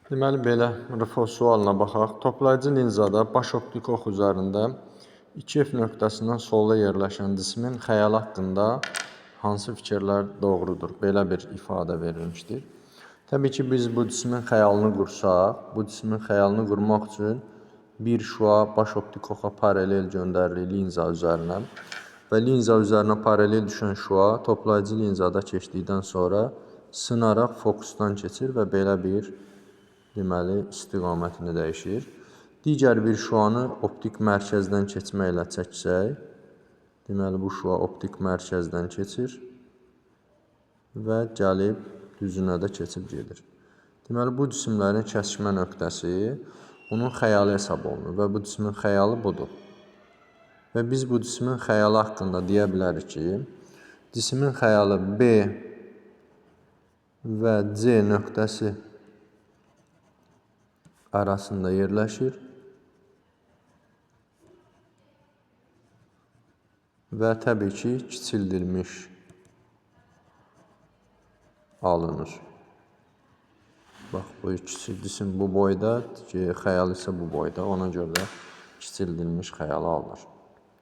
Deməli, belə RFO sualına baxaq. Toplayıcı linzada baş optik ox üzərində 2F nöqtəsindən solda yerləşən cismin xəyalı haqqında hansı fikirlər doğrudur? Belə bir ifadə verilmişdir. Təbii ki, biz bu cismin xəyalını qursaq, bu cismin xəyalını qurmaq üçün bir şua baş optik oxa paralel göndəririk linza üzərinə və linza üzərinə paralel düşən şua toplayıcı linzada keçdikdən sonra sınaraq fokusdan keçir və belə bir istiqamətini dəyişir. Digər bir şuanı optik mərkəzdən keçməklə çəksək, bu şua optik mərkəzdən keçir və gəlib düzünə də keçib gedir. Bu cisimlərin kəsişmə nöqtəsi onun xəyalı hesab olunur və bu cismin xəyalı budur. Və biz bu cismin xəyalı haqqında deyə bilərik ki, cismin xəyalı B və C nöqtəsi arasında yerləşir və təbii ki, kiçildilmiş alınır. Bax, bu cisim bu boyda, xəyal isə bu boyda, ona görə də kiçildilmiş xəyalı alınır.